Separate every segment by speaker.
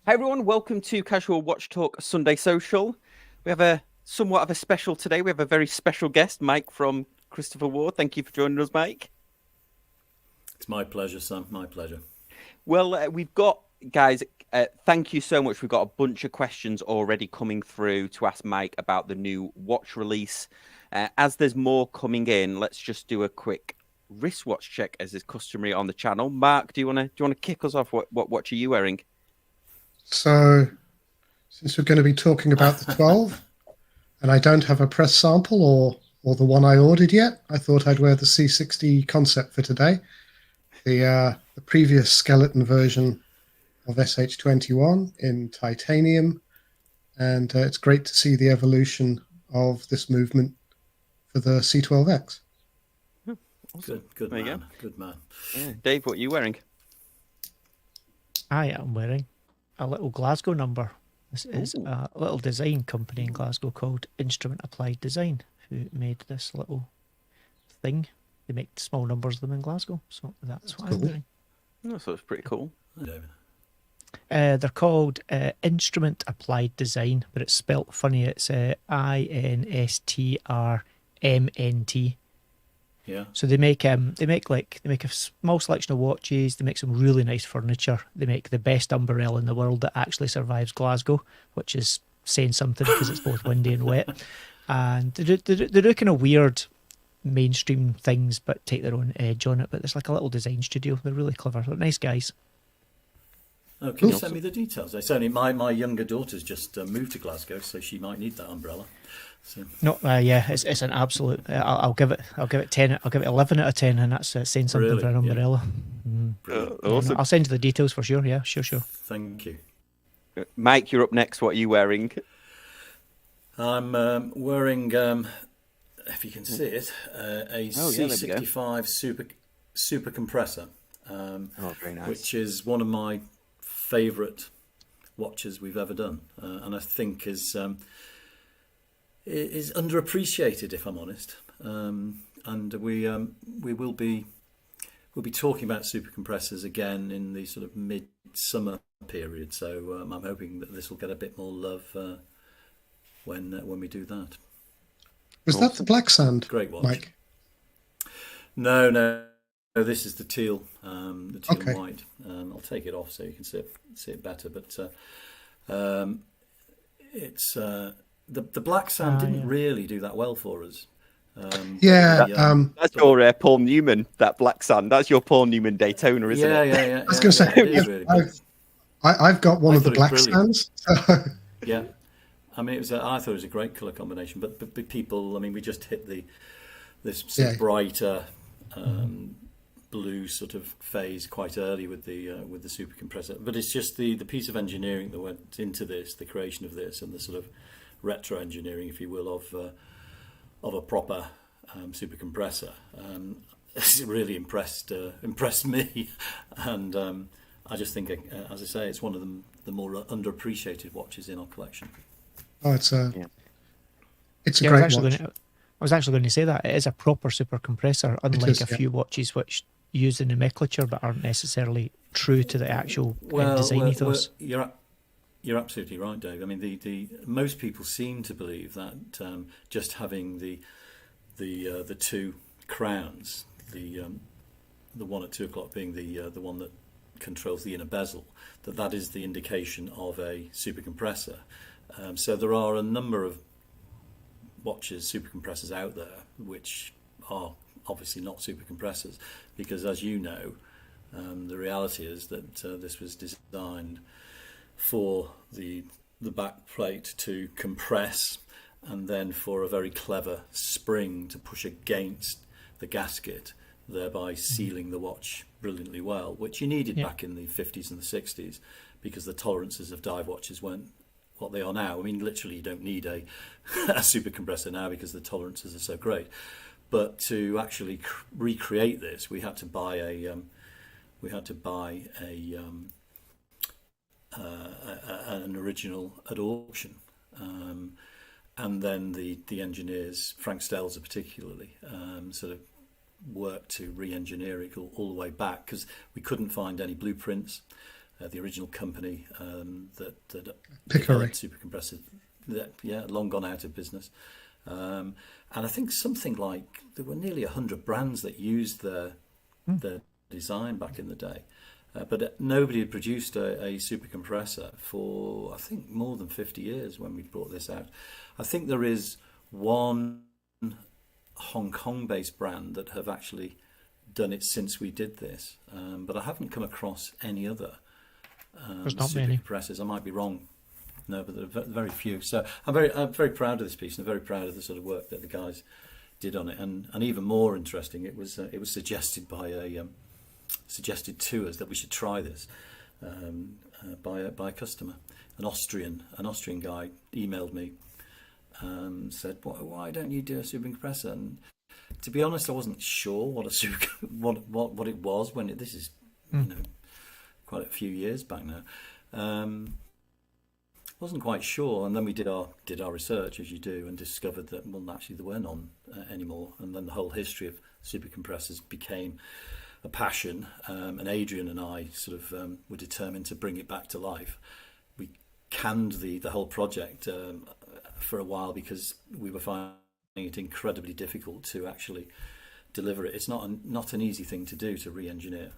Speaker 1: Hi everyone, welcome to Casual Watch Talk Sunday Social. We have a somewhat of a special today. We have a very special guest, Mike from Christopher Ward. Thank you for joining us, Mike.
Speaker 2: It's my pleasure, Sam. My pleasure.
Speaker 1: Well, we've got, guys, thank you so much. We've got a bunch of questions already coming through to ask Mike about the new watch release. As there's more coming in, let's just do a quick wristwatch check as is customary on the channel. Mark, do you want to kick us off? What watch are you wearing?
Speaker 3: So, since we're going to be talking about the 12, and I don't have a press sample or the one I ordered yet, I thought I'd wear the C60 concept for today. The previous skeleton version of SH21 in titanium, and it's great to see the evolution of this movement for the C12X.
Speaker 2: Awesome. Good man. Good man.
Speaker 1: Yeah. Dave, what are you wearing?
Speaker 4: I am wearing a little Glasgow number. This is a little design company in Glasgow called Instrument Applied Design, who made this little thing. They make small numbers of them in Glasgow, so that's what I'm wearing.
Speaker 1: Oh, so it's pretty cool.
Speaker 4: They're called Instrument Applied Design, but it's spelt funny. It's INSTRMNT.
Speaker 2: Yeah.
Speaker 4: So they make a small selection of watches. They make some really nice furniture. They make the best umbrella in the world that actually survives Glasgow, which is saying something because it's both windy and wet. And they do kind of weird mainstream things, but take their own edge on it. But it's like a little design studio. They're really clever. They're nice guys.
Speaker 2: Oh, can you send me the details? It's only my younger daughter's just moved to Glasgow, so she might need that umbrella. So.
Speaker 4: No, yeah, it's an absolute. I'll give it 10. I'll give it 11 out of 10, and that's saying something
Speaker 2: really?
Speaker 4: for an umbrella.
Speaker 1: Awesome.
Speaker 4: I'll send you the details for sure. Yeah, sure.
Speaker 2: Thank you,
Speaker 1: Mike. You're up next. What are you wearing?
Speaker 2: I'm wearing, if you can see it, a C65 super compressor,
Speaker 1: very nice.
Speaker 2: which is one of my favourite watches we've ever done, and I think is underappreciated, if I'm honest. And we'll be talking about super compressors again in the sort of mid-summer period. So I'm hoping that this will get a bit more love when we do that.
Speaker 3: Was that the black sand?
Speaker 2: Great watch,
Speaker 3: Mike?
Speaker 2: No. This is the teal, and white. I'll take it off so you can see it better. But it's the black sand didn't really do that well for us.
Speaker 1: That's your Paul Newman. That black sand. That's your Paul Newman Daytona, isn't it?
Speaker 3: Yeah. I was going to say, I've got one of the black sands.
Speaker 2: Yeah. I mean, I thought it was a great colour combination, but people, I mean, we just hit this sort of brighter blue sort of phase quite early with the super compressor. But it's just the piece of engineering that went into this, the creation of this, and the sort of retro engineering, if you will, of a proper super compressor. It really impressed me, and I just think, as I say, it's one of the more underappreciated watches in our collection.
Speaker 3: Oh, it's a great watch.
Speaker 4: I was actually going to say that it is a proper super compressor, unlike a few watches which use the nomenclature but aren't necessarily true to the actual design ethos.
Speaker 2: You're absolutely right, Dave. I mean, the most people seem to believe that just having the two crowns, the one at 2 o'clock being the one that controls the inner bezel, that is the indication of a super compressor. So there are a number of watches, super compressors out there, which are obviously not super compressors, because as you know, the reality is that this was designed for the back plate to compress, and then for a very clever spring to push against the gasket, thereby sealing the watch brilliantly well, which you needed back in the 50s and the 60s, because the tolerances of dive watches weren't what they are now. I mean, literally, you don't need a super compressor now because the tolerances are so great. But to actually recreate this, we had to buy an original at auction, and then the engineers, Frank Stelzer particularly, sort of worked to re-engineer it all the way back, because we couldn't find any blueprints. the original company that
Speaker 3: Pickery.
Speaker 2: developed super compressors. Long gone out of business. And I think something like there were nearly 100 brands that used their design back in the day. But nobody had produced a super compressor for, I think, more than 50 years when we brought this out. I think there is one Hong Kong-based brand that have actually done it since we did this. But I haven't come across any other
Speaker 4: There's not
Speaker 2: super
Speaker 4: many.
Speaker 2: compressors. I might be wrong. No, but there are very few. So I'm very proud of this piece, and very proud of the sort of work that the guys did on it. And even more interesting, it was suggested to us that we should try this by a customer, an Austrian guy emailed me, said, "Why don't you do a super compressor?" And to be honest, I wasn't sure what a super what it was when this is quite a few years back now. Wasn't quite sure, and then we did our research, as you do, and discovered that actually there were none anymore. And then the whole history of super compressors became a passion, and Adrian and I sort of were determined to bring it back to life. We canned the whole project for a while because we were finding it incredibly difficult to actually deliver it. It's not an easy thing to do, to re-engineer,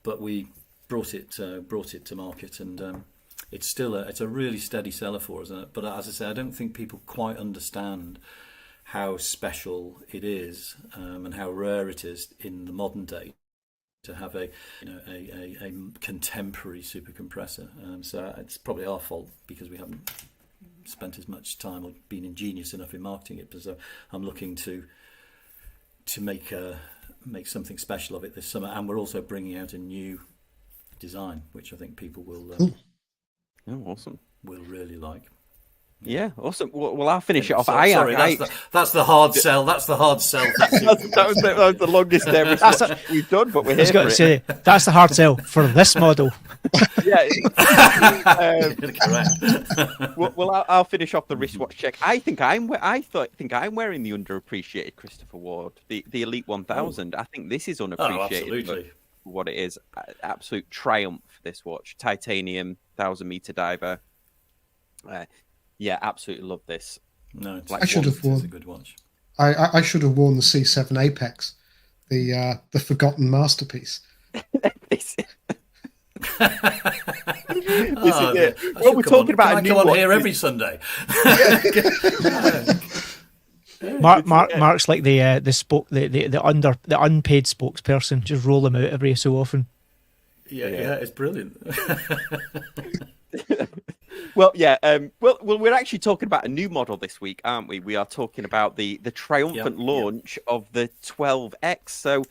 Speaker 2: but we brought it to market, and it's a really steady seller for us. But as I say, I don't think people quite understand how special it is, and how rare it is in the modern day to have a contemporary super compressor. So it's probably our fault because we haven't spent as much time or been ingenious enough in marketing it. So I'm looking to make something special of it this summer, and we're also bringing out a new design, which I think people will
Speaker 1: awesome.
Speaker 2: will really like.
Speaker 1: Yeah, awesome. Well, I'll finish it off.
Speaker 2: Sorry, that's the hard sell. That's the hard sell.
Speaker 1: that was the longest Wristwatch we've done, but we're here.
Speaker 4: I was going to say that's the hard sell for this model.
Speaker 1: Yeah.
Speaker 2: Correct.
Speaker 1: Well, I'll finish off the wristwatch check. I think I'm wearing the underappreciated Christopher Ward, the Elite 1000. I think this is unappreciated for what it is. Absolute triumph. This watch, titanium, 1,000-meter diver. Yeah, absolutely love this.
Speaker 2: No,
Speaker 3: I should have worn.
Speaker 2: It's a good watch.
Speaker 3: I should have worn the C7 Apex, the forgotten masterpiece.
Speaker 1: This is it. Well, we're talking about a new
Speaker 2: come on
Speaker 1: watch.
Speaker 2: here every Sunday.
Speaker 4: Mark's like the unpaid spokesperson. Just roll him out every so often.
Speaker 2: Yeah, it's brilliant.
Speaker 1: Well, yeah. Well, we're actually talking about a new model this week, aren't we? We are talking about the triumphant launch of the 12X. So,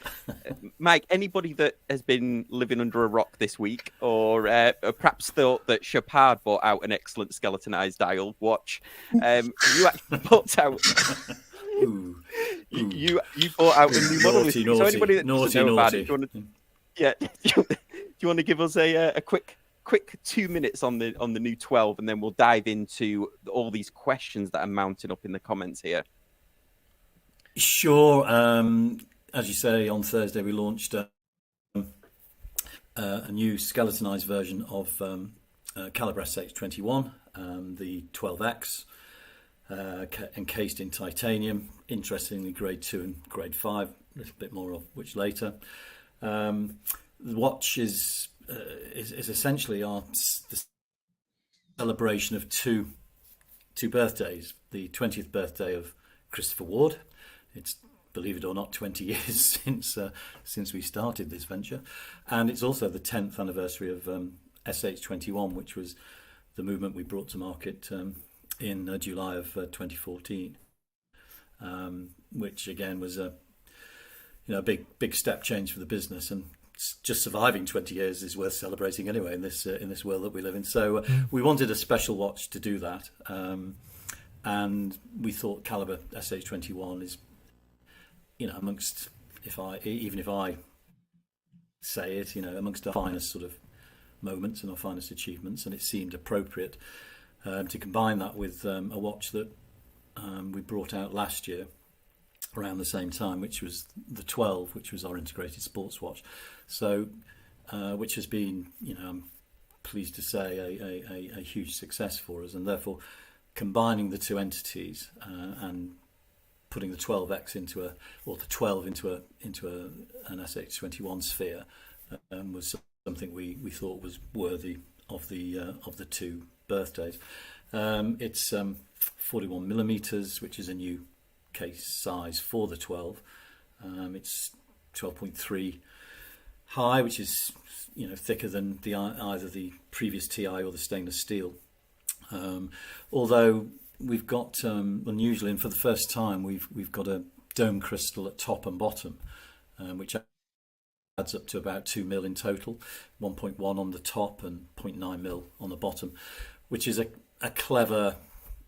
Speaker 1: Mike, anybody that has been living under a rock this week, or perhaps thought that Chopard bought out an excellent skeletonized dial watch, you actually bought out. You bought out a new model.
Speaker 2: Naughty,
Speaker 1: so anybody that doesn't know about it,
Speaker 2: naughty.
Speaker 1: do you want to give us a quick 2 minutes on the new 12, and then we'll dive into all these questions that are mounting up in the comments here.
Speaker 2: Sure. As you say, on Thursday we launched a new skeletonized version of Calibre SH21, the 12X, encased in titanium. Interestingly, grade 2 and grade 5, a little bit more of which later. The watch is essentially the celebration of two birthdays. The 20th birthday of Christopher Ward. It's, believe it or not, 20 years since we started this venture, and it's also the 10th anniversary of SH21, which was the movement we brought to market in July of 2014, which again was a big step change for the business, and just surviving 20 years is worth celebrating anyway in this world that we live in. So we wanted a special watch to do that, and we thought Calibre SH21 is, amongst, if I say it, amongst our finest sort of moments and our finest achievements, and it seemed appropriate to combine that with a watch that we brought out last year around the same time, which was the 12, which was our integrated sports watch. So which has been, I'm pleased to say, a huge success for us, and therefore combining the two entities and putting the 12X or the 12 into an SH21 sphere was something we thought was worthy of the two birthdays. It's 41 millimeters, which is a new case size for the 12. It's 12.3 high, which is thicker than either the previous TI or the stainless steel. Although we've got unusually, and for the first time, we've got a dome crystal at top and bottom, which adds up to about 2 mil in total, 1.1 on the top and 0.9 mil on the bottom, which is a clever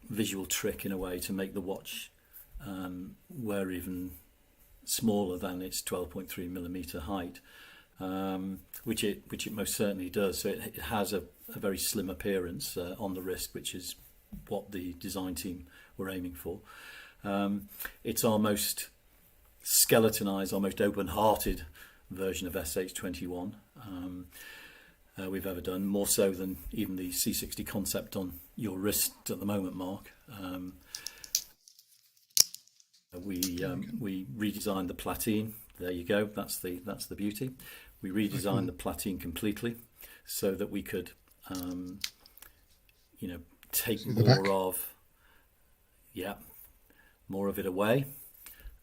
Speaker 2: visual trick in a way to make the watch wear even smaller than its 12.3 millimeter height, which it most certainly does. So it has a very slim appearance on the wrist, which is what the design team were aiming for. It's our most skeletonized, our most open-hearted version of SH21 we've ever done, more so than even the C60 concept on your wrist at the moment, Mark. We redesigned the platine. There you go. That's the beauty. We redesigned the platine completely so that we could, take more of it away.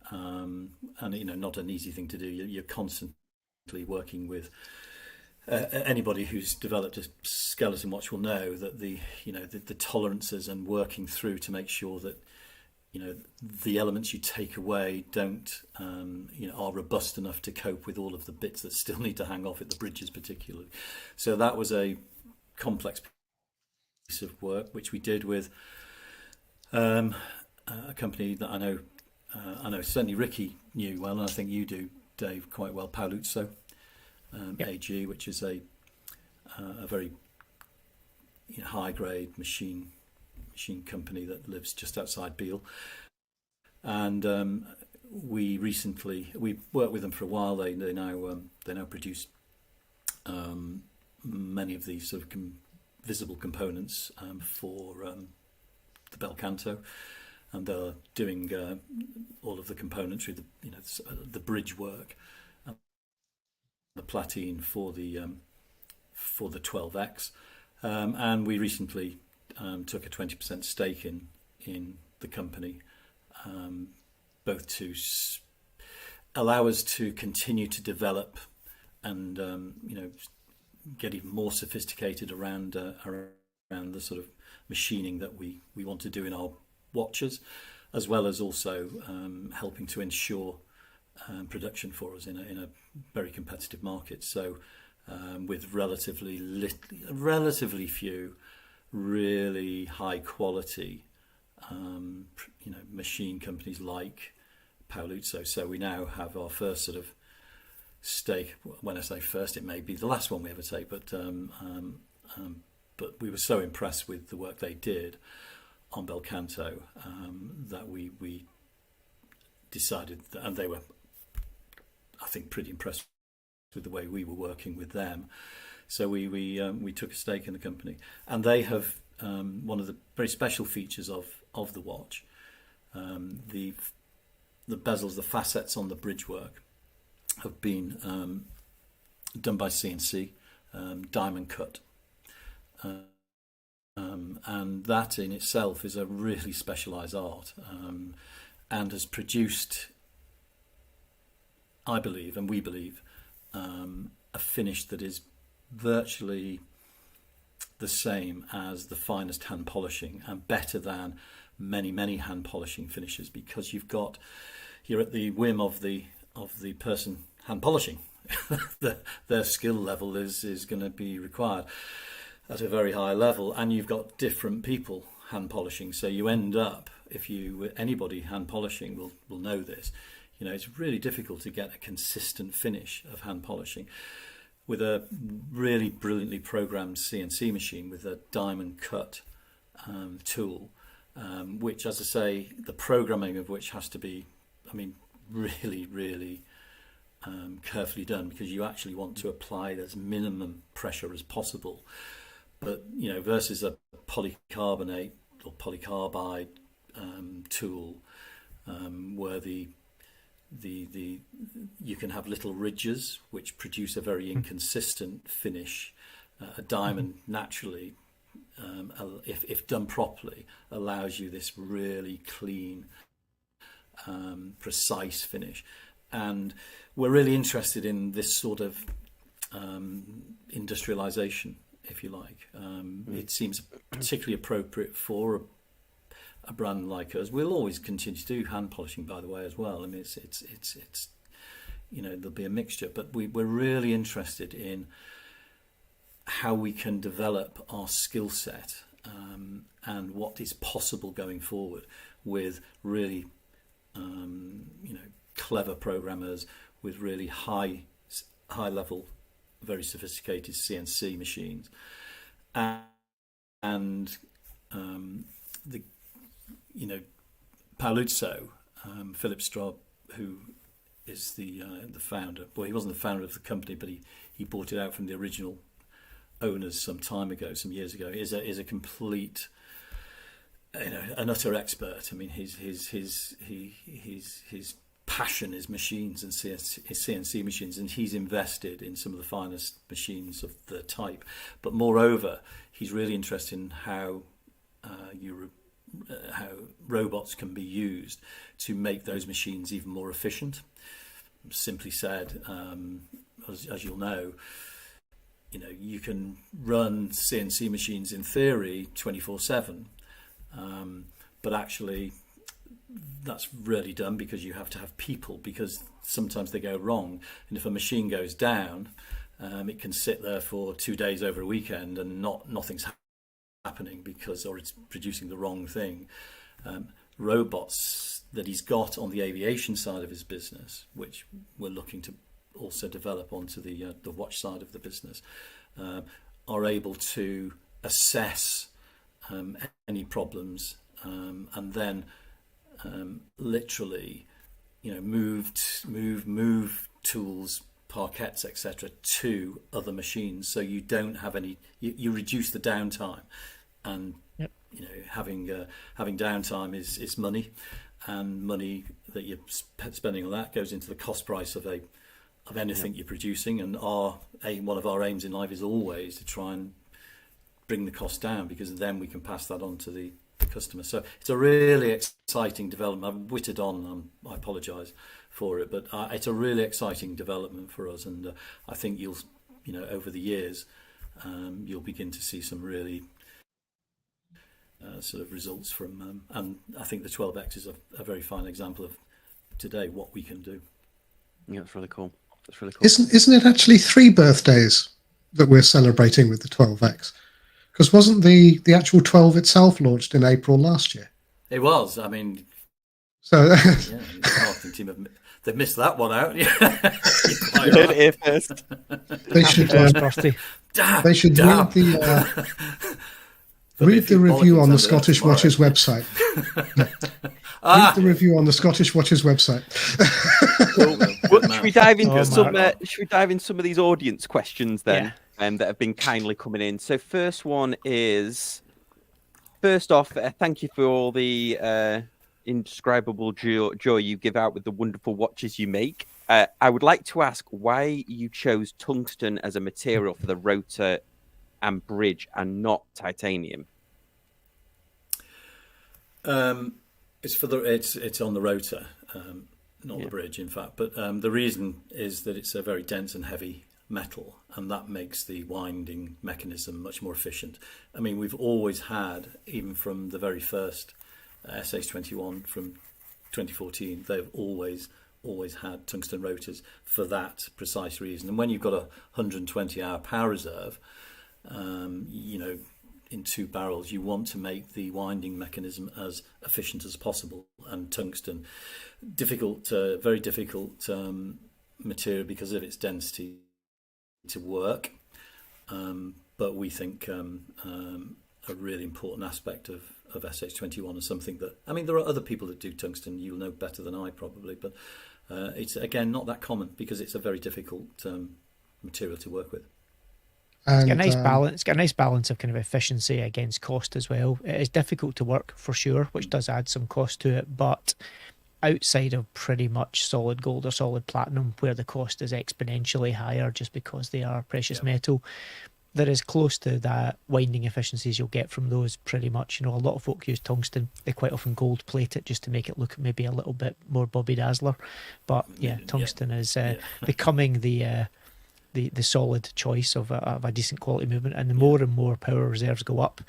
Speaker 2: And not an easy thing to do. You're constantly working with. Anybody who's developed a skeleton watch will know that the tolerances and working through to make sure that the elements you take away don't are robust enough to cope with all of the bits that still need to hang off it, the bridges particularly. So that was a complex piece of work which we did with a company that I know certainly Ricky knew well, and I think you do, Dave, quite well, Paoluzzo AG, which is a very high grade machine company that lives just outside Beale, and we worked with them for a while. They now produce many of these sort of visible components for the Bel Canto, and they're doing all of the componentry, the bridge work, the platine for the 12X, and we recently took a 20% stake in the company, both to allow us to continue to develop and get even more sophisticated around the sort of machining that we want to do in our watches, as well as also helping to ensure production for us in a very competitive market. So with relatively few really high quality machine companies like Paoluzzo. So we now have our first sort of stake. When I say first, it may be the last one we ever take, but we were so impressed with the work they did on Bel Canto that we decided that, and they were, I think, pretty impressed with the way we were working with them. So we took a stake in the company, and they have one of the very special features of the watch, the bezels, the facets on the bridge work have been done by CNC, diamond cut, and that in itself is a really specialised art, and has produced, I believe, and we believe, a finish that is virtually the same as the finest hand polishing, and better than many hand polishing finishes, because you're at the whim of the person hand polishing. Their skill level is going to be required at a very high level, and you've got different people hand polishing, so you end up, anybody hand polishing will know this, it's really difficult to get a consistent finish of hand polishing. With a really brilliantly programmed CNC machine with a diamond cut tool, which, as I say, the programming of which has to be, really carefully done, because you actually want to apply as minimum pressure as possible. But versus a polycarbonate or polycarbide tool, where the you can have little ridges which produce a very inconsistent finish. A diamond naturally, if done properly, allows you this really clean, precise finish. And we're really interested in this sort of industrialization, if you like. It seems particularly appropriate for a brand like us. We'll always continue to do hand polishing, by the way, as well. I mean, it's there'll be a mixture, but we're really interested in how we can develop our skill set, and what is possible going forward with really clever programmers with really high level, very sophisticated CNC machines, and the Paoluzzo, Philip Straub, who is the founder. Well, he wasn't the founder of the company, but he bought it out from the original owners some years ago. Is a complete, an utter expert. I mean, his passion is machines and CNC machines, and he's invested in some of the finest machines of the type. But moreover, he's really interested in how robots can be used to make those machines even more efficient. Simply said, as you'll know, you can run CNC machines in theory 24/7, but actually that's rarely done, because you have to have people, because sometimes they go wrong, and if a machine goes down, it can sit there for 2 days over a weekend and nothing's happening, or it's producing the wrong thing. Robots that he's got on the aviation side of his business, which we're looking to also develop onto the watch side of the business, are able to assess any problems, and then literally, move tools, parquets, etc., to other machines, so you don't have any. You reduce the downtime, and
Speaker 4: yep.
Speaker 2: Having downtime is money, and money that you're spending on that goes into the cost price of anything you're producing. And one of our aims in life is always to try and bring the cost down, because then we can pass that on to the customer. So it's a really exciting development. I've whittled on. I apologise for it, but it's a really exciting development for us, and I think you'll, over the years, you'll begin to see some really sort of results from. And I think the 12X is a very fine example of today what we can do.
Speaker 1: Yeah, that's really cool. That's really cool.
Speaker 3: Isn't it actually 3 birthdays that we're celebrating with the 12X? Because wasn't the actual 12 itself launched in April last year?
Speaker 2: It was. I mean,
Speaker 3: so
Speaker 2: the marketing team they've missed that one out.
Speaker 1: It first.
Speaker 3: They should. They should read the. Read the review on the Scottish Watches website. Read the review on the Scottish Watches website.
Speaker 1: Should we dive into should we dive into some of these audience questions then, that have been kindly coming in? So first one is, first off, thank you for all the indescribable joy you give out with the wonderful watches you make. I would like to ask why you chose tungsten as a material for the rotor and bridge and not titanium.
Speaker 2: It's on the rotor, not the bridge, in fact. But the reason is that it's a very dense and heavy metal, and that makes the winding mechanism much more efficient. I mean, we've always had, even from the very first SH21 from 2014, they've always had tungsten rotors for that precise reason. And when you've got a 120-hour power reserve, in 2 barrels, you want to make the winding mechanism as efficient as possible. And tungsten, very difficult material because of its density to work. But we think a really important aspect of SH21 is something that, I mean, there are other people that do tungsten. You'll know better than I probably, but it's again not that common because it's a very difficult material to work with.
Speaker 3: And,
Speaker 4: It's got a nice balance. It's got a nice balance of kind of efficiency against cost as well. It is difficult to work for sure, which does add some cost to it. But outside of pretty much solid gold or solid platinum, where the cost is exponentially higher just because they are precious metal, there is close to that winding efficiencies you'll get from those pretty much. You know, a lot of folk use tungsten. They quite often gold plate it just to make it look maybe a little bit more Bobby Dazzler. But yeah, tungsten is becoming the solid choice of a decent quality movement. And the more and more power reserves go up,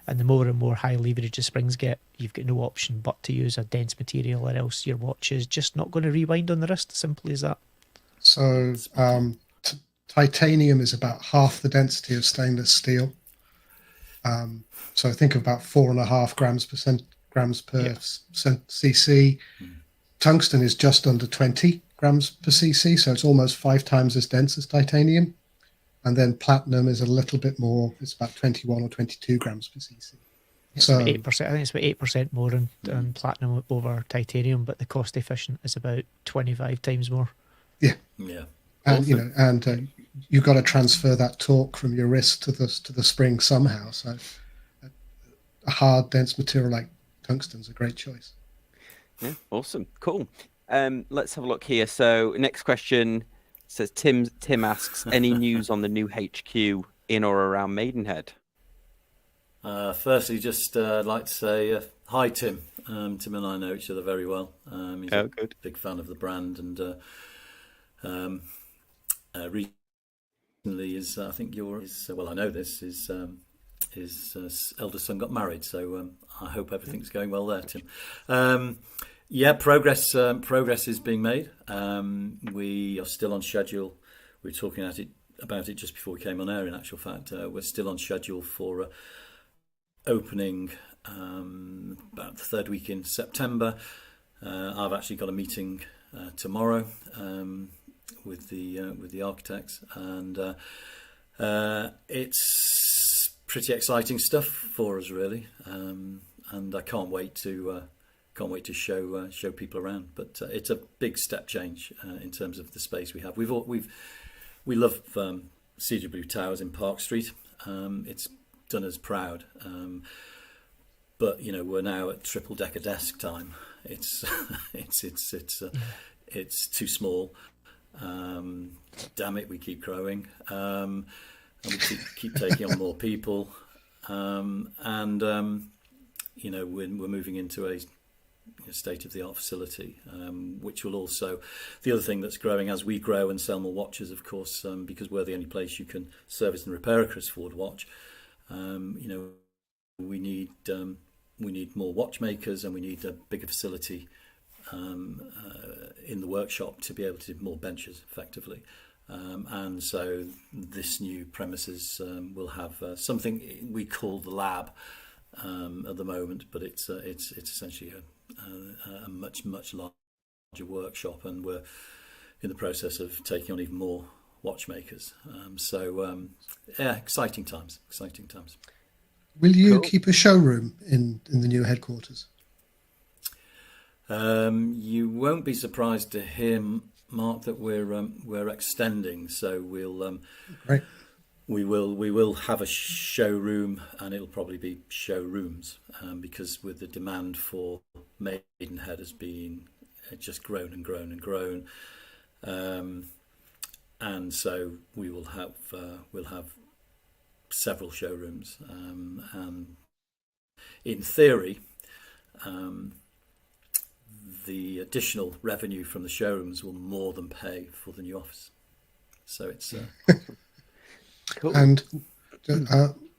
Speaker 4: and the more and more high leverage the springs get, you've got no option but to use a dense material, or else your watch is just not going to rewind on the wrist. Simple as that.
Speaker 3: So titanium is about half the density of stainless steel. So think of about 4.5 grams per cc. Tungsten is just under 20 grams per cc, so it's almost 5 times as dense as titanium. And then platinum is a little bit more. It's about 21 or 22 grams per cc.
Speaker 4: It's
Speaker 3: So
Speaker 4: about 8%. I think it's about 8% more in platinum over titanium, but the cost efficient is about 25 times more.
Speaker 3: yeah,
Speaker 2: Yeah.
Speaker 3: and you've got to transfer that torque from your wrist to the spring somehow. So a hard, dense material like tungsten's a great choice.
Speaker 1: Yeah, awesome, cool. Let's have a look here. So next question says Tim asks, any news on the new HQ in or around Maidenhead?
Speaker 2: Firstly, just like to say hi, Tim. Tim and I know each other very well. He's a
Speaker 1: Good.
Speaker 2: big fan of the brand, and recently is I think well, I know this his eldest son got married, so I hope everything's going well there, Tim. Yeah, progress is being made. We are still on schedule. We were talking about it just before we came on air. In actual fact, we're still on schedule for opening about the third week in September. I've actually got a meeting tomorrow with the architects, and it's pretty exciting stuff for us, really. And I can't wait to show people around. But it's a big step change in terms of the space we have. We love CW Towers in Park Street. It's done us proud. But we're now at triple decker desk time. It's it's too small. Damn it, we keep growing, and we keep taking on more people. We're moving into a state-of-the-art facility, which will also, the other thing that's growing as we grow and sell more watches, of course, because we're the only place you can service and repair a Chris Ford watch. We need more watchmakers, and we need a bigger facility in the workshop to be able to do more benches effectively. And so this new premises will have something we call the lab at the moment, but it's essentially a much larger workshop, and we're in the process of taking on even more watchmakers. Exciting times.
Speaker 3: Will you
Speaker 1: Cool.
Speaker 3: keep a showroom in the new headquarters?
Speaker 2: You won't be surprised to hear, Mark, that we're extending. So
Speaker 3: Great.
Speaker 2: we will have a showroom, and it'll probably be showrooms, because with the demand for Maidenhead has been just grown and grown and grown, and so we'll have several showrooms, and in theory, the additional revenue from the showrooms will more than pay for the new office. So it's
Speaker 1: Cool.
Speaker 3: And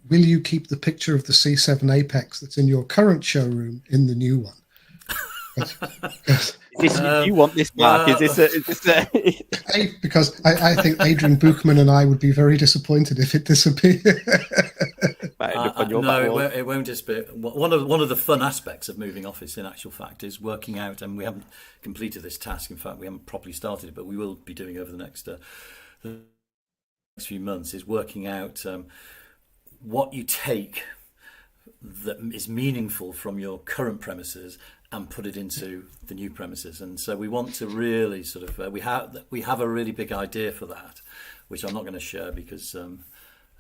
Speaker 3: will you keep the picture of the C7 Apex that's in your current showroom in the new one? Yes.
Speaker 1: You want this, Mark? Is this a
Speaker 3: Because I think Adrian Buchman and I would be very disappointed if it disappeared.
Speaker 1: Might end up on your back wall?
Speaker 2: it won't disappear. One of the fun aspects of moving office, in actual fact, is working out, and we haven't completed this task. In fact, we haven't properly started it, but we will be doing over the next few months, is working out what you take that is meaningful from your current premises and put it into the new premises. And so we want to really sort of we have a really big idea for that, which I'm not going to share because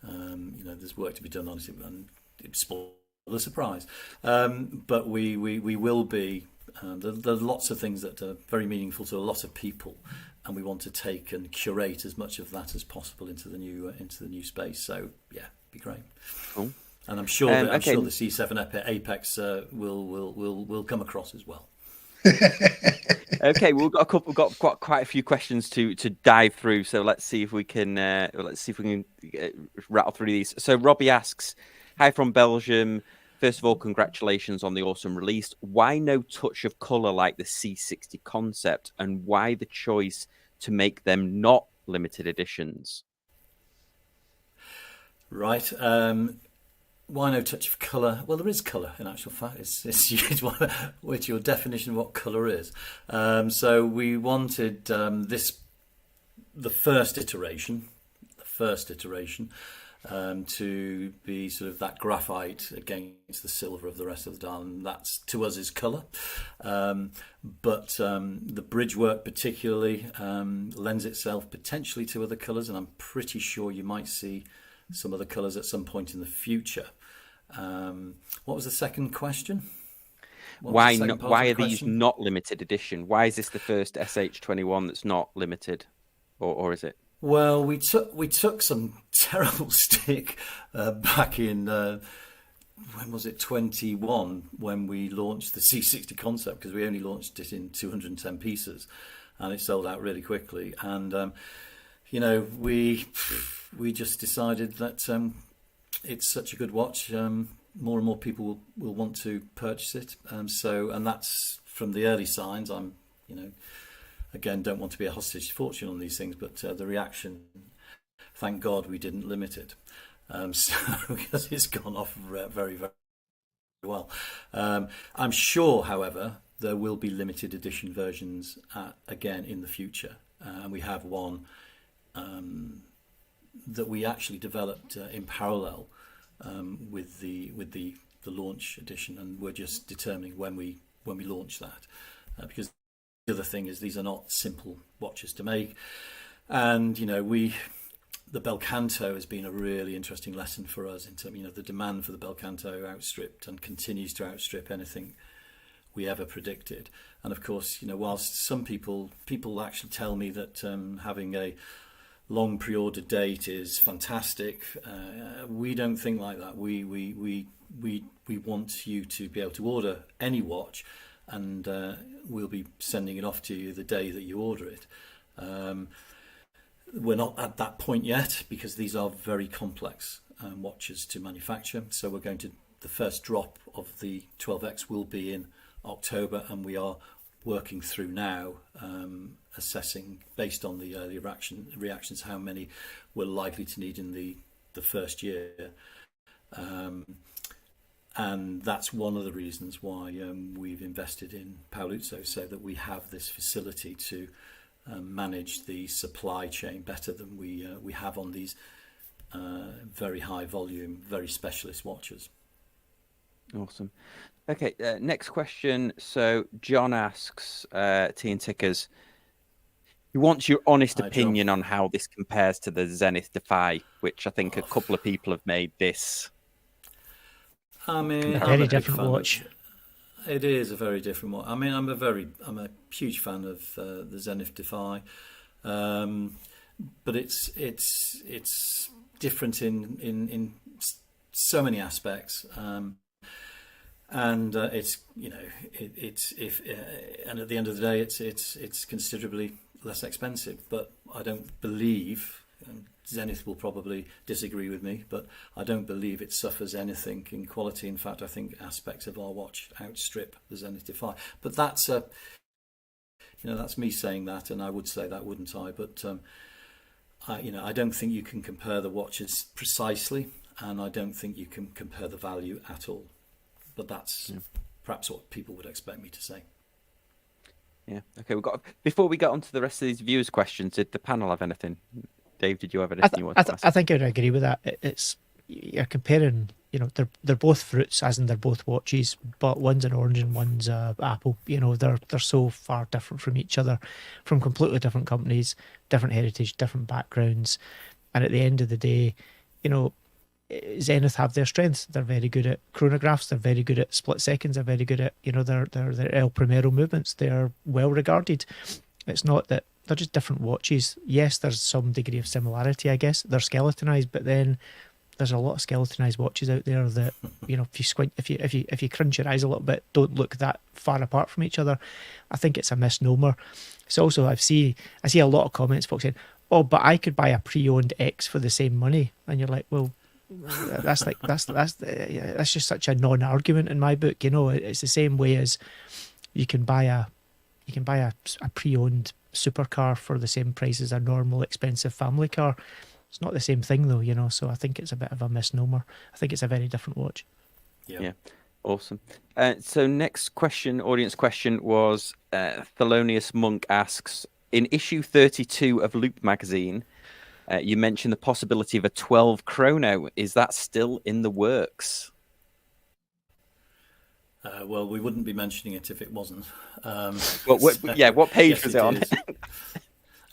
Speaker 2: there's work to be done on it and it's spoil the surprise. But we will be. There are lots of things that are very meaningful to a lot of people, and we want to take and curate as much of that as possible into the new space. So yeah, be great.
Speaker 1: Cool.
Speaker 2: And I'm sure the C7 Apex will come across as well.
Speaker 1: Okay, we've got quite a few questions to dive through. So let's see if we can rattle through these. So Robbie asks, "Hi from Belgium. First of all, congratulations on the awesome release. Why no touch of color like the C60 concept, and why the choice to make them not limited editions?"
Speaker 2: Right. Why no touch of colour? Well, there is colour in actual fact. It's which your definition of what colour is. So we wanted the first iteration, to be sort of that graphite against the silver of the rest of the dial, and that's to us is colour. But the bridge work particularly lends itself potentially to other colours, and I'm pretty sure you might see some other colours at some point in the future. What was the second question?
Speaker 1: Why are these not limited edition? Why is this the first SH21 that's not limited, or is it?
Speaker 2: Well, we took some terrible stick back in when was it 21 when we launched the C60 concept, because we only launched it in 210 pieces, and it sold out really quickly. And we just decided that it's such a good watch. More and more people will want to purchase it. And that's from the early signs. I'm, again, don't want to be a hostage to fortune on these things, but the reaction, thank God we didn't limit it. Because it's gone off very, very well. I'm sure, however, there will be limited edition versions again in the future. And we have one that we actually developed in parallel with the launch edition, and we're just determining when we launch that, because the other thing is these are not simple watches to make, and the bel canto has been a really interesting lesson for us in terms, the demand for the bel canto outstripped and continues to outstrip anything we ever predicted. And of course, whilst some people actually tell me that having a long pre-order date is fantastic, we don't think like that. We want you to be able to order any watch, and we'll be sending it off to you the day that you order it. We're not at that point yet, because these are very complex watches to manufacture. So the first drop of the 12X will be in October, and we are working through now, assessing based on the early reactions how many we're likely to need in the first year, and that's one of the reasons why we've invested in Paoluzzo, so that we have this facility to manage the supply chain better than we have on these very high volume, very specialist watches.
Speaker 1: Awesome. Okay, next question. So John asks, Tea and Tickers, he wants your honest opinion on how this compares to the Zenith Defy, which I think a couple of people have made this.
Speaker 2: I mean,
Speaker 4: a very different watch.
Speaker 2: It is a very different watch. I mean, I'm a huge fan of the Zenith Defy, but it's different in so many aspects. And it's and at the end of the day, it's considerably less expensive. But I don't believe, and Zenith will probably disagree with me, but I don't believe it suffers anything in quality. In fact, I think aspects of our watch outstrip the Zenith Defy. But that's that's me saying that, and I would say that, wouldn't I? But I don't think you can compare the watches precisely, and I don't think you can compare the value at all. But that's perhaps what people would expect me to say.
Speaker 1: Yeah. Okay. Before we get on to the rest of these viewers' questions, did the panel have anything? Dave, did you have anything you wanted to ask?
Speaker 4: I think I would agree with that. It's you're comparing, they're both fruits, as in they're both watches, but one's an orange and one's a apple. They're so far different from each other, from completely different companies, different heritage, different backgrounds, and at the end of the day, you know, Zenith have their strengths. They're very good at chronographs. They're very good at split seconds. They're very good at their El Primero movements. They're well regarded. It's not that they're just different watches. Yes, there's some degree of similarity, I guess. They're skeletonized, but then there's a lot of skeletonized watches out there that, if you squint, if you crunch your eyes a little bit, don't look that far apart from each other. I think it's a misnomer. It's also, I see a lot of comments, folks saying, "Oh, but I could buy a pre-owned X for the same money," and you're like, well, that's just such a non-argument in my book. It's the same way as you can buy a pre-owned supercar for the same price as a normal expensive family car. It's not the same thing though, so I think it's a bit of a misnomer. I think it's a very different watch.
Speaker 1: Yeah. Awesome. So next question, audience question, was Thelonious Monk asks, in issue 32 of Loop magazine, you mentioned the possibility of a 12 chrono. Is that still in the works?
Speaker 2: Well, we wouldn't be mentioning it if it wasn't.
Speaker 1: What page was it on?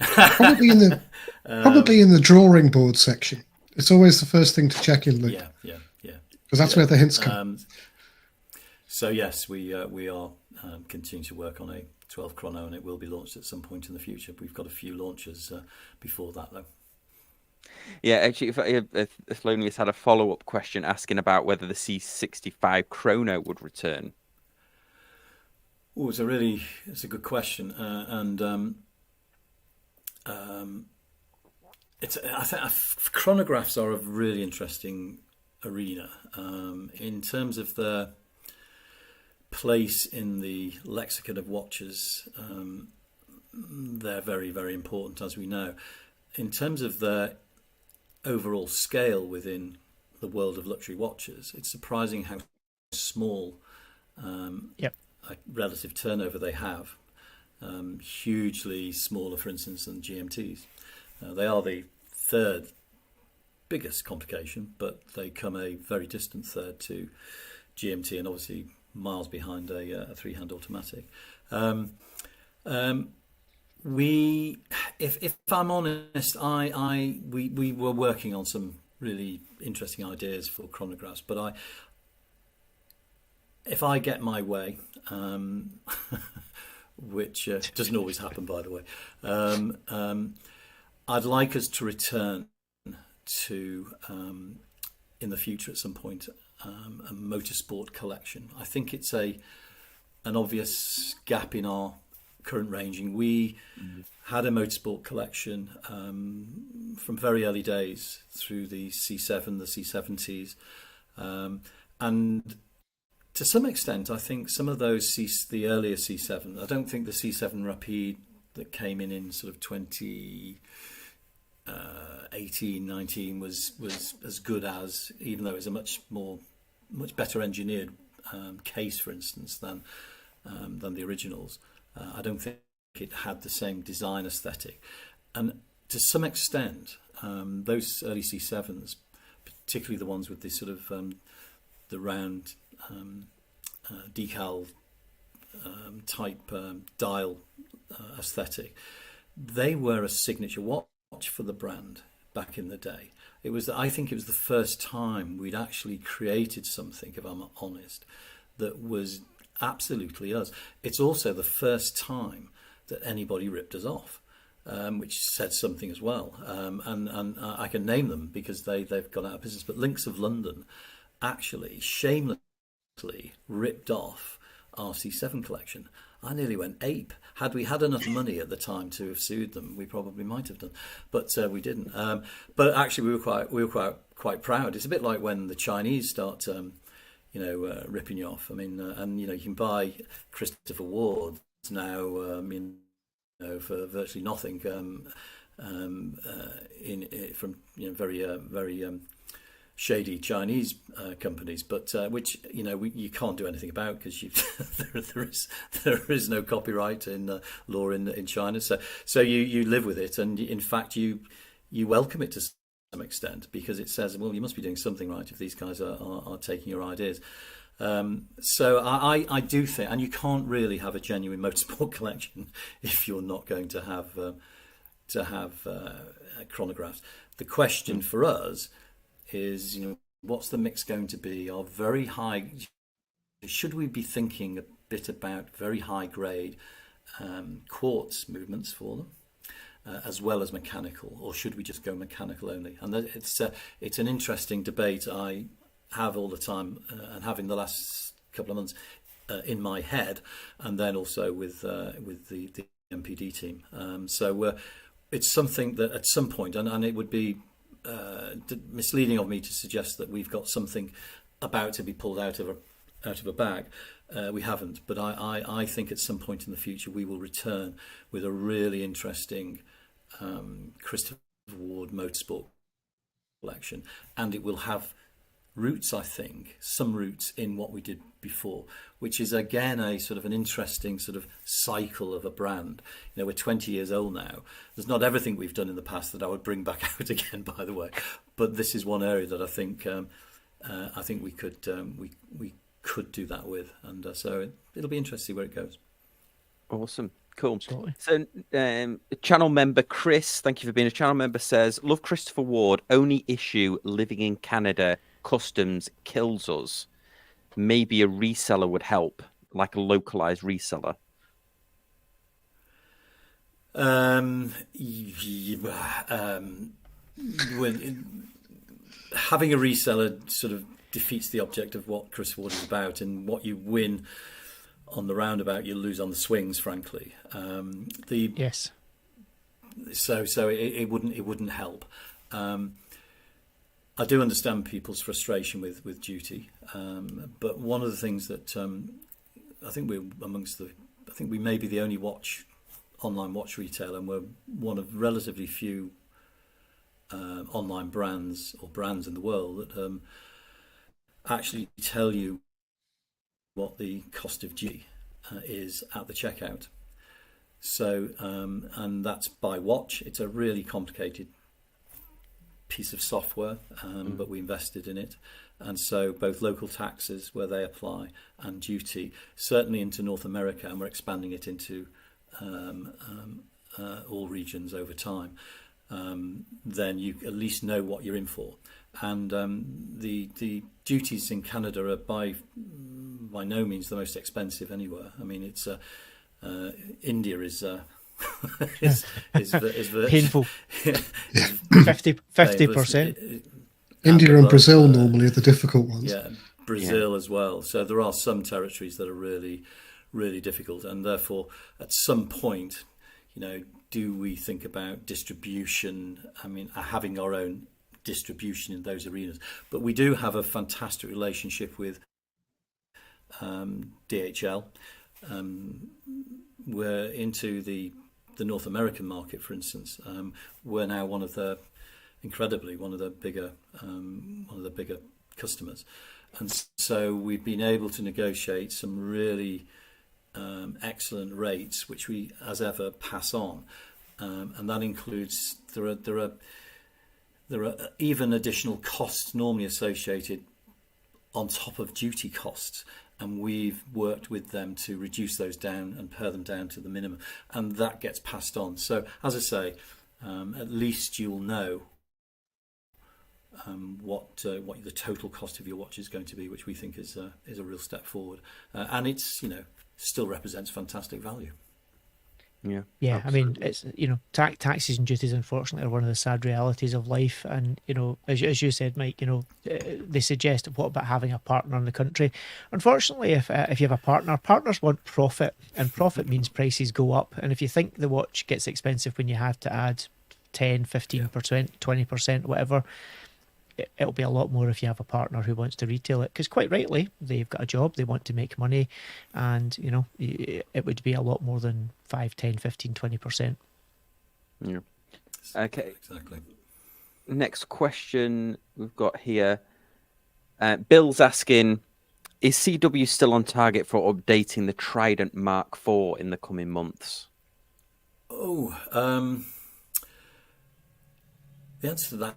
Speaker 3: Probably in the drawing board section. It's always the first thing to check in, Luke.
Speaker 2: Yeah.
Speaker 3: Because that's where the hints come.
Speaker 2: So yes, we are continuing to work on a 12 chrono, and it will be launched at some point in the future. We've got a few launches before that, though.
Speaker 1: Yeah, actually, if Thelonious had a follow-up question asking about whether the C65 chrono would return.
Speaker 2: Oh, it's a good question, and I think chronographs are a really interesting arena in terms of their place in the lexicon of watches. They're very, very important, as we know. In terms of their overall scale within the world of luxury watches, it's surprising how small relative turnover they have. Hugely smaller, for instance, than GMTs. They are the third biggest complication, but they come a very distant third to GMT, and obviously miles behind a three-hand automatic. If I'm honest, we were working on some really interesting ideas for chronographs, but if I get my way, which doesn't always happen, by the way, I'd like us to return to, in the future at some point, a motorsport collection. I think it's an obvious gap in our current ranging. We had a motorsport collection from very early days through the C7, the C70s, and to some extent, I think some of those the earlier C7. I don't think the C7 Rapide that came in sort of 2018, 19 was as good as, even though it was a much better engineered case, for instance, than the originals. I don't think it had the same design aesthetic, and to some extent, those early C7s, particularly the ones with this sort of the round decal type dial aesthetic, they were a signature watch for the brand back in the day. I think it was the first time we'd actually created something, if I'm honest, that was absolutely us. It's also the first time that anybody ripped us off, which said something as well. And I can name them because they've gone out of business. But Links of London actually shamelessly ripped off our C7 collection. I nearly went ape. Had we had enough money at the time to have sued them, we probably might have done, but we didn't. But actually, we were quite proud. It's a bit like when the Chinese start, ripping you off. I mean, and you can buy Christopher Ward's now, for virtually nothing, from very shady Chinese companies, but which you can't do anything about because there is no copyright in law in China. So you live with it, and in fact you welcome it to some extent, because it says, well, you must be doing something right if these guys are taking your ideas. So I do think, and you can't really have a genuine motorsport collection if you're not going to have chronographs. The question for us is, what's the mix going to be? Are very high? Should we be thinking a bit about very high grade quartz movements for them, as well as mechanical, or should we just go mechanical only? And it's an interesting debate I have all the time, and having the last couple of months in my head, and then also with the MPD team. So it's something that at some point, and it would be misleading of me to suggest that we've got something about to be pulled out of a bag. We haven't, but I think at some point in the future we will return with a really interesting Christopher Ward motorsport collection, and it will have roots, I think, some roots in what we did before, which is again a sort of an interesting sort of cycle of a brand. We're 20 years old now. There's not everything we've done in the past that I would bring back out again, by the way, but this is one area that I think we could do that with, and so it'll be interesting to see where it goes.
Speaker 1: Awesome. Cool.
Speaker 4: Absolutely.
Speaker 1: So, channel member Chris, thank you for being a channel member, says, love Christopher Ward. Only issue, living in Canada, customs kills us. Maybe a reseller would help, like a localized reseller.
Speaker 2: Having a reseller sort of defeats the object of what Chris Ward is about, and what you win on the roundabout, you lose on the swings, frankly.
Speaker 4: Yes.
Speaker 2: So it wouldn't help. I do understand people's frustration with duty, but one of the things that I think we may be the only online watch retailer, and we're one of relatively few online brands in the world that actually tell you what the cost of duty is at the checkout. So and that's by watch. It's a really complicated piece of software, but we invested in it, and so both local taxes where they apply and duty, certainly into North America, and we're expanding it into all regions over time. Then you at least know what you're in for, and the duties in Canada are by no means the most expensive anywhere. I mean, it's India is
Speaker 4: painful. 50%.
Speaker 3: India and Brazil normally are the difficult ones.
Speaker 2: Yeah, Brazil as well. So there are some territories that are really, really difficult, and therefore, at some point, do we think about distribution? I mean, having our own distribution in those arenas. But we do have a fantastic relationship with DHL. We're into the North American market, for instance. We're now one of the bigger customers, and so we've been able to negotiate some really excellent rates, which we, as ever, pass on, and that includes there are even additional costs normally associated on top of duty costs. And we've worked with them to reduce those down and pare them down to the minimum, and that gets passed on. So, as I say, at least you'll know what the total cost of your watch is going to be, which we think is a real step forward, and it's still represents fantastic value.
Speaker 1: Yeah,
Speaker 4: absolutely. I mean, it's taxes and duties, unfortunately, are one of the sad realities of life. And as you said, Mike, they suggest, what about having a partner in the country? Unfortunately, if you have a partners want profit, and profit means prices go up. And if you think the watch gets expensive when you have to add 10, 15%, 20%, whatever, it'll be a lot more if you have a partner who wants to retail it, because quite rightly, they've got a job, they want to make money, and it would be a lot more than 5, 10, 15, 20%.
Speaker 1: Yeah. Okay.
Speaker 2: Exactly.
Speaker 1: Next question we've got here. Bill's asking, is CW still on target for updating the Trident Mark IV in the coming months?
Speaker 2: The answer to that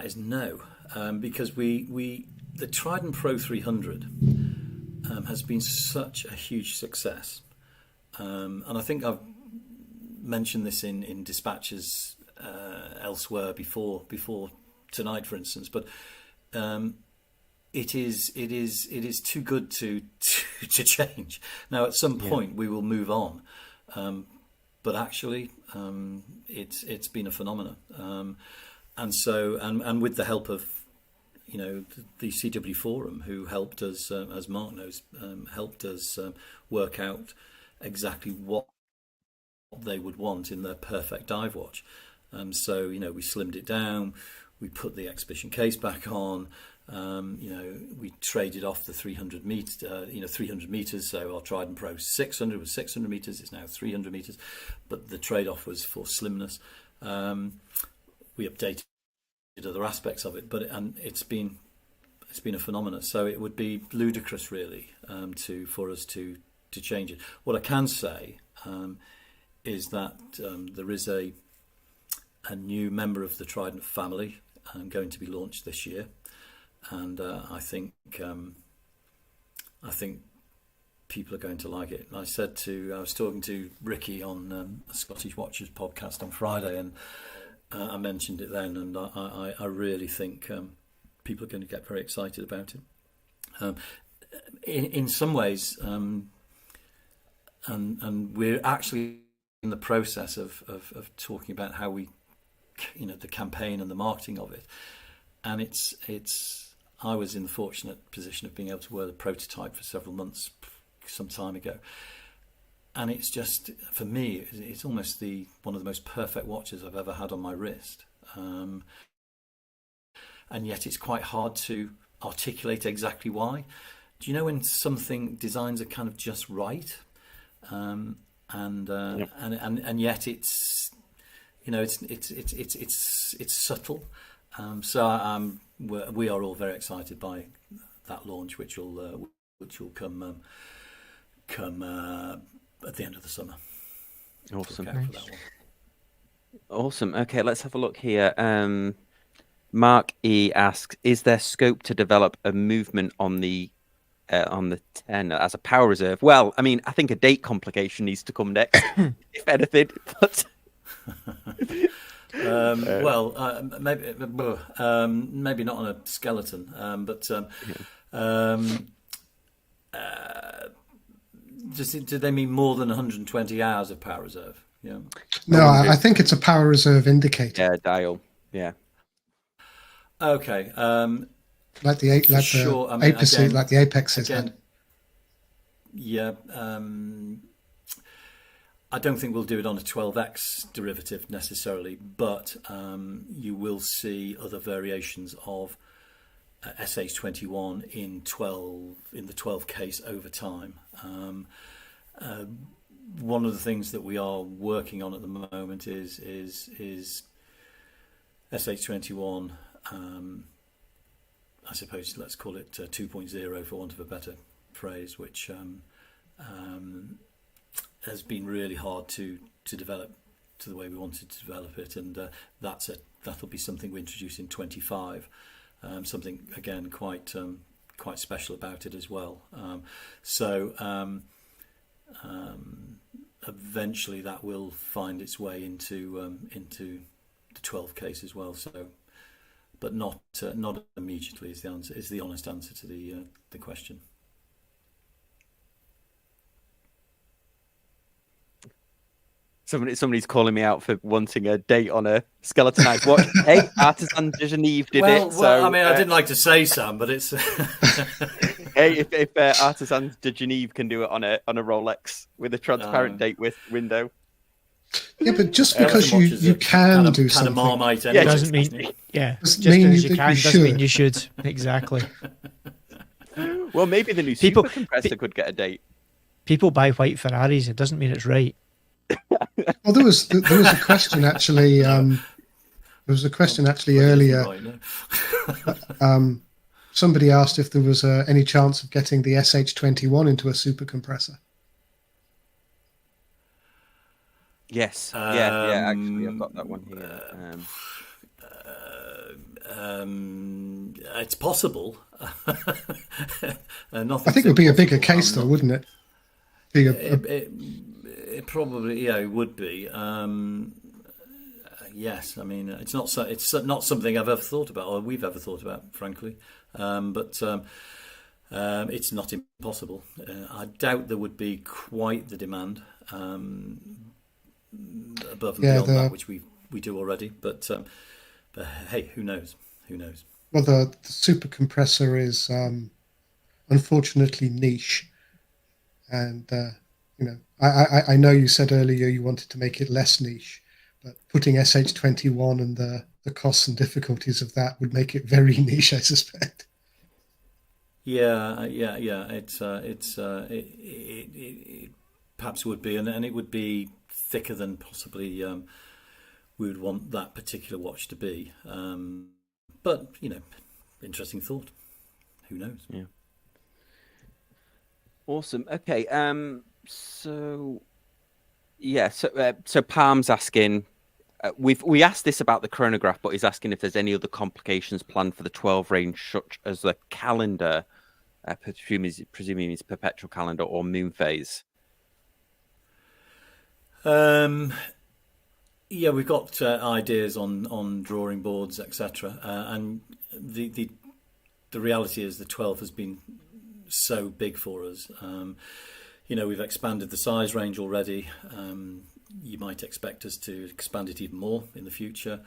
Speaker 2: is no, because the Trident Pro 300 has been such a huge success, and I think I've mentioned this in dispatches elsewhere before tonight, for instance. But it is too good to change. Now, at some point, we will move on, but actually, it's been a phenomenon, and so and with the help of the CW Forum, who helped us, as Mark knows, helped us work out exactly what they would want in their perfect dive watch. So we slimmed it down, we put the exhibition case back on, we traded off the 300 meters. So our Trident Pro 600 was 600 meters, it's now 300 meters, but the trade-off was for slimness. We updated other aspects of it, and it's been a phenomenon. So it would be ludicrous, really, for us to change it. What I can say is that there is a new member of the Trident family going to be launched this year, and I think people are going to like it. And I was talking to Ricky on a Scottish Watchers podcast on Friday, and I mentioned it then, and I really think people are going to get very excited about it. In some ways, and we're actually in the process of talking about how we, the campaign and the marketing of it. And I was in the fortunate position of being able to wear the prototype for several months some time ago. And it's just, for me, it's almost one of the most perfect watches I've ever had on my wrist. And yet it's quite hard to articulate exactly why. Do you know when designs are kind of just right? And yet it's subtle. So we are all very excited by that launch, which will come at the end of the summer.
Speaker 1: Awesome.
Speaker 2: Look out for that one.
Speaker 1: Awesome. Okay, let's have a look here. Mark E asks, is there scope to develop a movement on the 10 as a power reserve? Well, I mean, I think a date complication needs to come next, if anything. But maybe not on a skeleton, but do they mean more than 120 hours of power reserve? Yeah.
Speaker 3: No, I think it's a power reserve indicator.
Speaker 1: Yeah, dial. Yeah.
Speaker 2: Okay.
Speaker 3: Like the Apexes had.
Speaker 2: Yeah. I don't think we'll do it on a 12x derivative necessarily, but you will see other variations of SH21 in the 12 case over time. One of the things that we are working on at the moment is SH21. I suppose let's call it 2.0 for want of a better phrase, which has been really hard to develop to the way we wanted to develop it, and that'll be something we introduce in 25. Something again quite special about it as well. Eventually that will find its way into the 12 case as well. So, but not immediately is the answer. Is the honest answer to the question.
Speaker 1: Somebody's calling me out for wanting a date on a skeletonized watch. Hey, Artisan de Genève did it. So,
Speaker 2: I mean, I didn't like to say Sam, but it's.
Speaker 1: Hey, if Artisan de Genève can do it on a Rolex with a transparent date with window.
Speaker 3: Yeah, but just because you can do something,
Speaker 2: Marmite
Speaker 1: yeah,
Speaker 4: doesn't mean just because you can doesn't mean you should. Exactly.
Speaker 1: Well, maybe the new super compressor could get a date.
Speaker 3: People buy white Ferraris. It doesn't mean it's right. Well, there was a question actually. There was a question actually earlier. Somebody asked if there was any chance of getting the SH21 into a super compressor.
Speaker 1: Yes. Yeah. Actually, I've got that one here.
Speaker 2: It's possible.
Speaker 3: I think
Speaker 2: Nothing's
Speaker 3: it would be a bigger
Speaker 2: impossible.
Speaker 3: case,
Speaker 2: I'm
Speaker 3: though,
Speaker 2: not.
Speaker 3: wouldn't it? Be
Speaker 2: It, it, it probably, yeah, it would be. Yes, I mean it's not so, it's not something I've ever thought about, or we've ever thought about, frankly. But it's not impossible. I doubt there would be quite the demand above and
Speaker 3: yeah,
Speaker 2: beyond that,
Speaker 3: the
Speaker 2: which we do already. But hey, who knows? Who knows?
Speaker 3: well, the super compressor is unfortunately niche, and I know you said earlier you wanted to make it less niche, but putting SH21 and the costs and difficulties of that would make it very niche, I suspect.
Speaker 2: Yeah. It perhaps would be, and it would be thicker than possibly we would want that particular watch to be. But interesting thought. Who knows?
Speaker 1: Yeah. Awesome. Okay. So yeah. So Palm's asking. We asked this about the chronograph, but he's asking if there's any other complications planned for the 12 range, such as the calendar, presuming it's perpetual calendar or moon phase.
Speaker 2: Um, yeah, we've got ideas on drawing boards, etc. And the reality is the 12 has been so big for us. We've expanded the size range already. You might expect us to expand it even more in the future.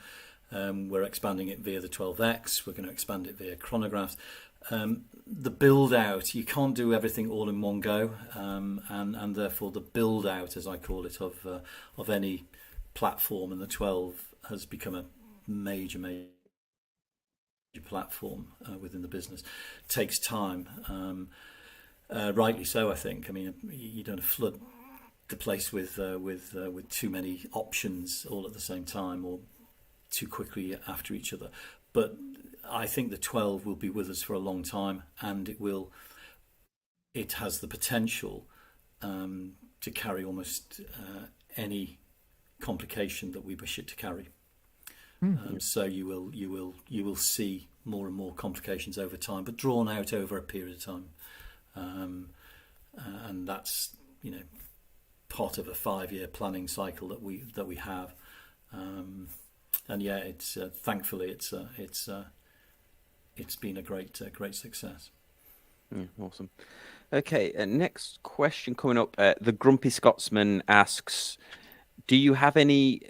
Speaker 2: We're expanding it via the 12X. We're going to expand it via chronographs. The build out, you can't do everything all in one go, and therefore the build out, as I call it, of any platform, and the 12 has become a major platform within the business. Takes time, rightly so. I think. I mean, you don't flood the place with too many options all at the same time or too quickly after each other. But I think the 12 will be with us for a long time, and it has the potential to carry almost any complication that we wish it to carry. So you will see more and more complications over time, but drawn out over a period of time, and that's part of a 5-year planning cycle that we have. And yeah, it's thankfully it's been a great success.
Speaker 1: Awesome. Okay, next question coming up. The Grumpy Scotsman asks, do you have any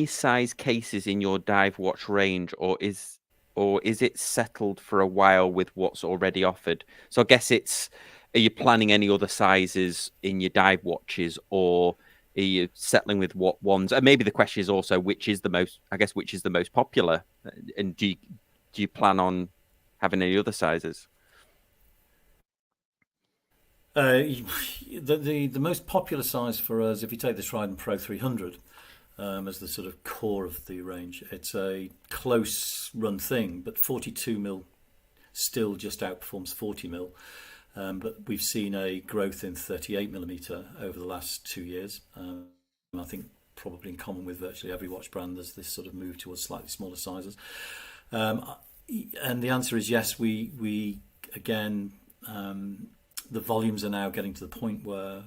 Speaker 1: size cases in your dive watch range, or is it settled for a while with what's already offered? So I guess are you planning any other sizes in your dive watches, or are you settling with what ones? And maybe the question is also which is the most popular, and do you plan on having any other sizes?
Speaker 2: The most popular size for us, if you take the Trident Pro 300 as the sort of core of the range, it's a close run thing, but 42mm still just outperforms 40mm. But we've seen a growth in 38mm over the last 2 years. I think probably in common with virtually every watch brand, there's this sort of move towards slightly smaller sizes. And the answer is yes. We again, the volumes are now getting to the point where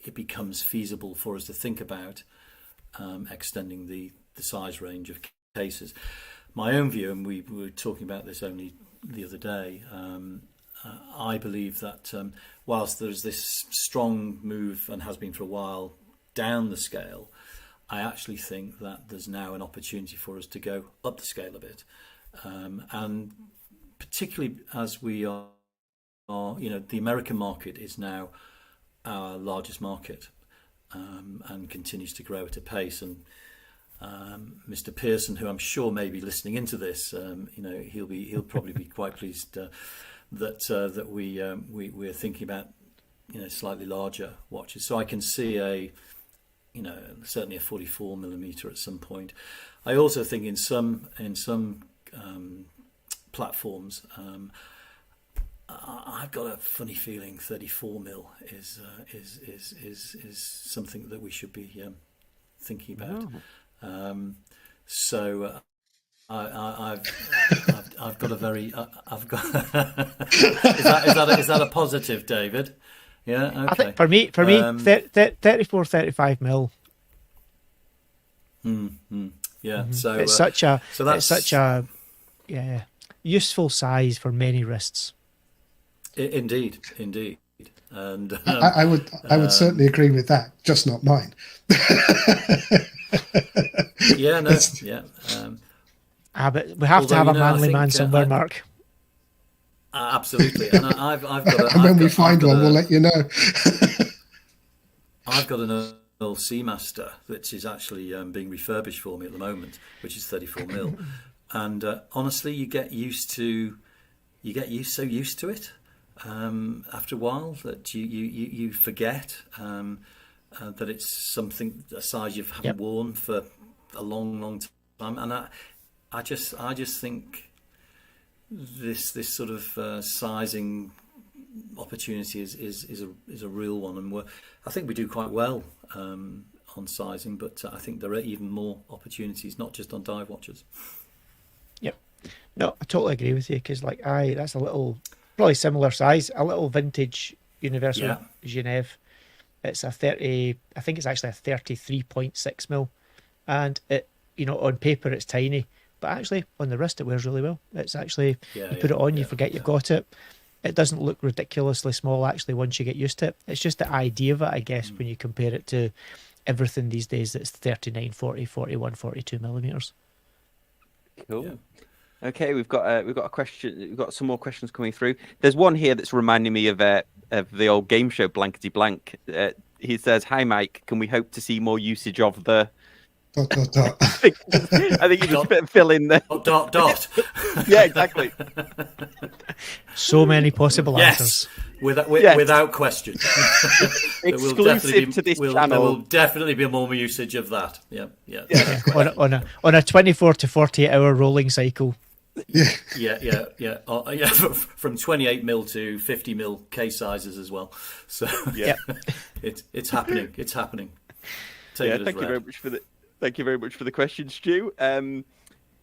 Speaker 2: it becomes feasible for us to think about extending the size range of cases. My own view, and we were talking about this only the other day, I believe that whilst there's this strong move, and has been for a while, down the scale, I actually think that there's now an opportunity for us to go up the scale a bit, and particularly as we are, the American market is now our largest market, and continues to grow at a pace. And Mr. Pearson, who I'm sure may be listening into this, he'll probably be quite pleased that we're thinking about slightly larger watches. So I can see certainly a 44mm at some point. I also think in some platforms, I've got a funny feeling 34mm is something that we should be thinking about.
Speaker 1: Oh.
Speaker 2: I've got a very I've got is that a positive, David? Yeah, okay.
Speaker 4: I think for me, 34, 35 mil.
Speaker 2: Yeah, so
Speaker 4: It's such a
Speaker 2: so that's
Speaker 4: yeah, useful size for many wrists.
Speaker 2: indeed, and
Speaker 3: I would certainly agree with that, just not mine.
Speaker 2: yeah, no, yeah.
Speaker 4: But we have to have a manly man somewhere, Mark.
Speaker 2: Absolutely, and I've got.
Speaker 3: And when we find one, we'll let you know.
Speaker 2: I've got an Earl Seamaster which is actually being refurbished for me at the moment, which is 34 mil, and honestly, you get so used to it after a while that you forget that it's something a size you haven't worn for a long time, and I just think this sort of sizing opportunity is a real one, and I think we do quite well on sizing, but I think there are even more opportunities, not just on dive watches.
Speaker 4: Yep. No, I totally agree with you, because that's a little, probably similar size, a little vintage Universal Genève. It's a 30, I think it's actually a 33.6 mil, and it, on paper it's tiny, but actually on the wrist it wears really well. It's actually, you put it on, you forget you've got it. It doesn't look ridiculously small actually once you get used to it. It's just the idea of it, I guess, when you compare it to everything these days that's 39, 40, 41, 42 millimeters.
Speaker 1: Cool. Yeah. Okay, we've got a question. We've got some more questions coming through. There's one here that's reminding me of the old game show Blankety Blank. He says, "Hi Mike, can we hope to see more usage of the?" ... I think you just fill in there.
Speaker 2: Dot.
Speaker 1: Yeah, exactly.
Speaker 4: So many possible answers.
Speaker 2: Without question.
Speaker 1: Exclusive to this channel.
Speaker 2: There will definitely be more usage of that. Yeah.
Speaker 4: On a 24 to 48 hour rolling cycle.
Speaker 2: Yeah. From 28 mil to 50 mil case sizes as well. So it's happening. It's happening.
Speaker 1: Thank you very much for the question, Stu. And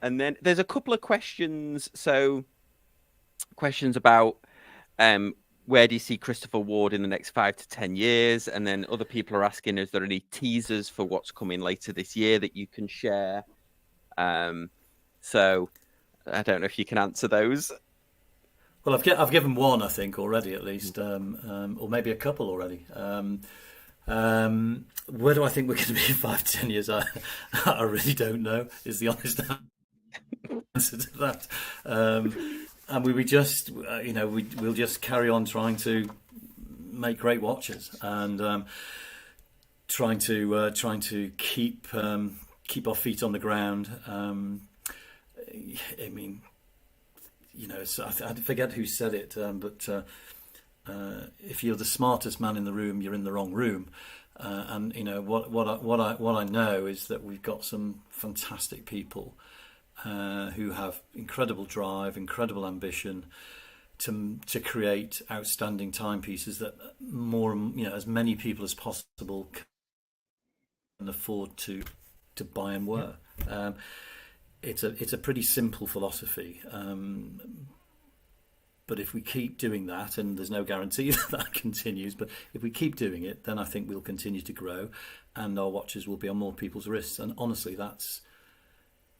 Speaker 1: then there's a couple of questions. So questions about where do you see Christopher Ward in the next 5 to 10 years? And then other people are asking, is there any teasers for what's coming later this year that you can share? So I don't know if you can answer those.
Speaker 2: Well, I've given one, I think, already at least, or maybe a couple already. Where do I think we're going to be in 5 to 10 years? I really don't know, is the honest answer to that. And we just, we'll just carry on trying to make great watches and trying to keep our feet on the ground. I mean, I forget who said it, but if you're the smartest man in the room, you're in the wrong room. And what I know is that we've got some fantastic people who have incredible drive, incredible ambition to create outstanding timepieces that as many people as possible can afford to buy and wear. It's a pretty simple philosophy. But if we keep doing that, and there's no guarantee that continues, but if we keep doing it, then I think we'll continue to grow, and our watches will be on more people's wrists. And honestly, that's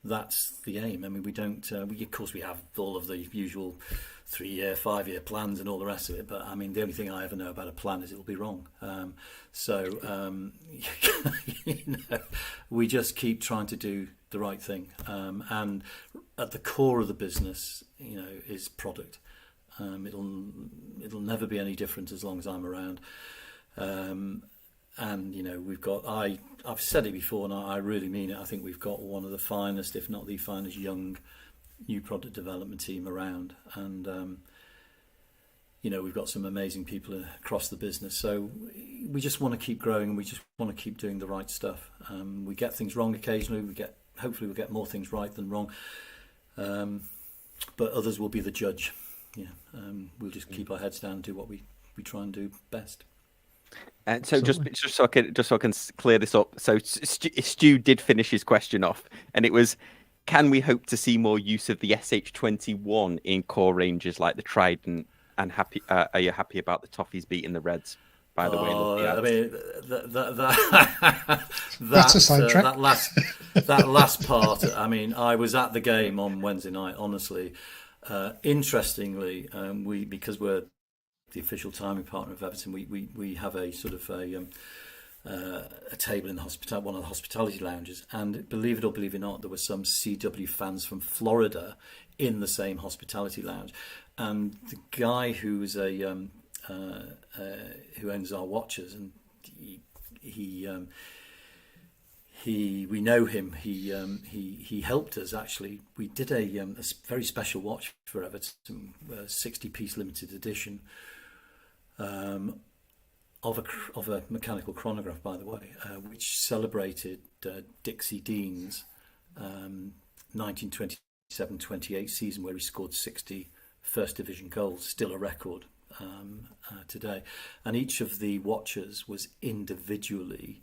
Speaker 2: the aim. I mean, we don't. Of course, we have all of the usual 3-year, 5-year plans and all the rest of it. But I mean, the only thing I ever know about a plan is it will be wrong. We just keep trying to do the right thing. And at the core of the business, is product. It'll never be any different as long as I'm around. And we've got. I've said it before, and I really mean it. I think we've got one of the finest, if not the finest, young new product development team around, and we've got some amazing people across the business. So we just want to keep growing, and we just want to keep doing the right stuff. We get things wrong occasionally. Hopefully we'll get more things right than wrong, but others will be the judge. We'll just keep our heads down and do what we try and do best.
Speaker 1: And so just so I can clear this up. So Stu did finish his question off, and it was, can we hope to see more use of the SH21 in core ranges like the Trident? And are you happy about the Toffees beating the Reds? By the way,
Speaker 2: I mean,
Speaker 3: That's a sidetrack.
Speaker 2: that last part. I mean, I was at the game on Wednesday night. Honestly, interestingly, because we're the official timing partner of Everton, we have a sort of a table in the one of the hospitality lounges, and believe it or believe it not, there were some CW fans from Florida in the same hospitality lounge, and the guy who's who owns our watches, and we know him. He helped us actually. We did a very special watch for Everton, a 60-piece limited edition. Of a mechanical chronograph, by the way, which celebrated Dixie Dean's 1927-28 season, where he scored 60 First Division goals, still a record today. And each of the watches was individually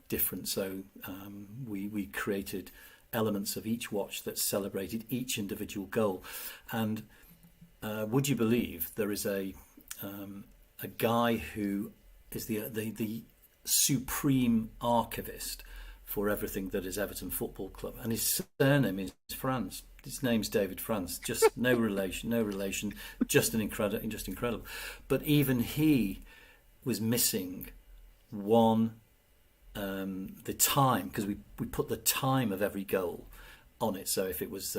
Speaker 2: different. So we created elements of each watch that celebrated each individual goal. And would you believe there is a guy who is the supreme archivist for everything that is Everton Football Club, and his surname is Franz. His name's David Franz. Just no relation. Just incredible. But even he was missing one, the time, because we put the time of every goal on it. So if it was,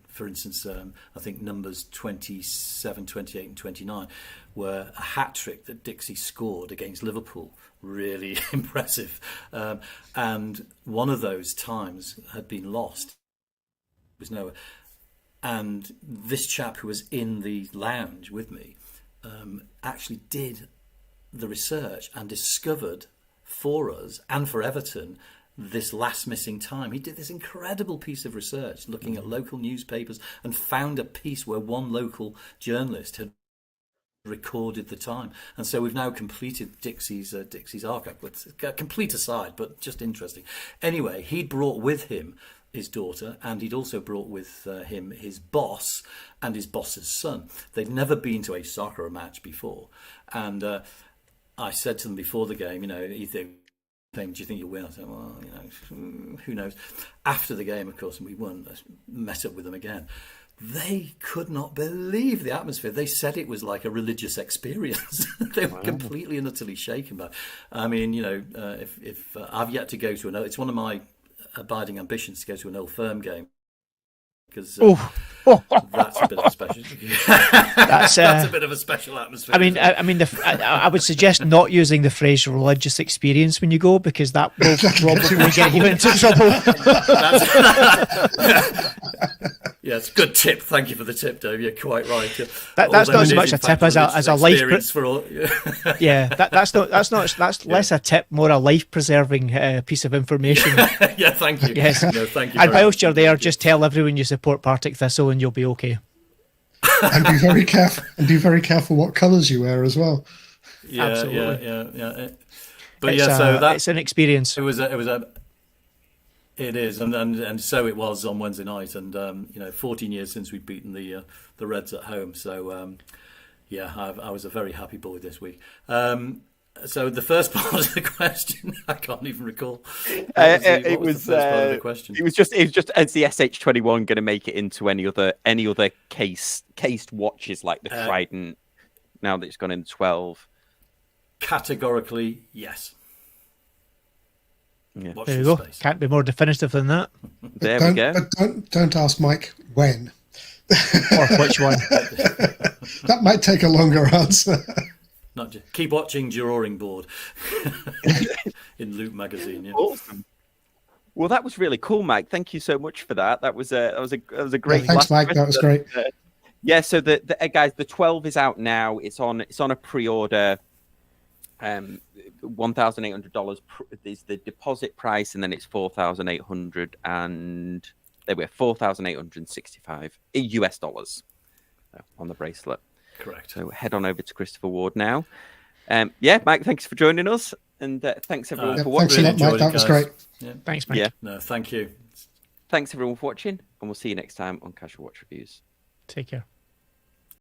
Speaker 2: for instance, I think numbers 27, 28 and 29 were a hat-trick that Dixie scored against Liverpool. Really impressive. And one of those times had been lost. It was nowhere. And this chap who was in the lounge with me actually did the research and discovered for us and for Everton this last missing time. He did this incredible piece of research looking at local newspapers and found a piece where one local journalist had recorded the time, and so we've now completed Dixie's archive. It's a complete aside, but just interesting. Anyway, he'd brought with him his daughter, and he'd also brought with him his boss and his boss's son. They'd never been to a soccer match before, and I said to them before the game, do you think you'll win? I said, well, who knows. After the game, of course, and we won, I met up with them again. They could not believe the atmosphere. They said it was like a religious experience. They were completely and utterly shaken by it. I mean, if I've yet to go to it's one of my abiding ambitions to go to an Old Firm game, because that's a bit of a special. That's a bit of a special atmosphere.
Speaker 4: I would suggest not using the phrase "religious experience" when you go, because that will probably get you into trouble.
Speaker 2: Yeah, it's a good tip. Thank you for the tip, Dave. You're quite right.
Speaker 4: That's not so much a tip as a life. Yeah, that's less a tip, more a life-preserving piece of information.
Speaker 2: Yeah, thank you.
Speaker 4: Yes,
Speaker 2: no, thank you.
Speaker 4: And whilst you're there, just tell everyone you support Partick Thistle, and you'll be okay.
Speaker 3: And be very careful. And be very careful what colours you wear as well.
Speaker 2: Yeah,
Speaker 4: absolutely.
Speaker 2: Yeah. But
Speaker 4: so it's an experience.
Speaker 2: It is, and so it was on Wednesday night, and 14 years since we'd beaten the Reds at home. So I was a very happy boy this week. So the first part of the question, I can't even recall. It was the first part of the question.
Speaker 1: It was just is the SH21 going to make it into any other cased watches like the Trident now that it's gone in 12?
Speaker 2: Categorically, yes.
Speaker 1: Yeah.
Speaker 4: There you go.
Speaker 2: Space.
Speaker 4: Can't be more definitive than that.
Speaker 1: There we go.
Speaker 3: But don't ask Mike when.
Speaker 4: Or which one.
Speaker 3: That might take a longer answer.
Speaker 2: Not just, keep watching Drawing Board in Loop magazine. Yeah.
Speaker 1: Awesome. Well, that was really cool, Mike. Thank you so much for that. That was a great.
Speaker 3: Thanks, Mike. That was great.
Speaker 1: Yeah. So the guys, the 12 is out now. It's on a pre-order. $1,800 is the deposit price, and then it's $4,800, and they were $4,865 US dollars on the bracelet.
Speaker 2: Correct.
Speaker 1: So head on over to Christopher Ward now. Mike, thanks for joining us, and thanks everyone for watching.
Speaker 3: Thanks a lot, Mike. That was great.
Speaker 2: Yeah.
Speaker 4: Thanks, Mike.
Speaker 1: Yeah.
Speaker 2: No, thank you.
Speaker 1: Thanks everyone for watching, and we'll see you next time on Casual Watch Reviews.
Speaker 4: Take care.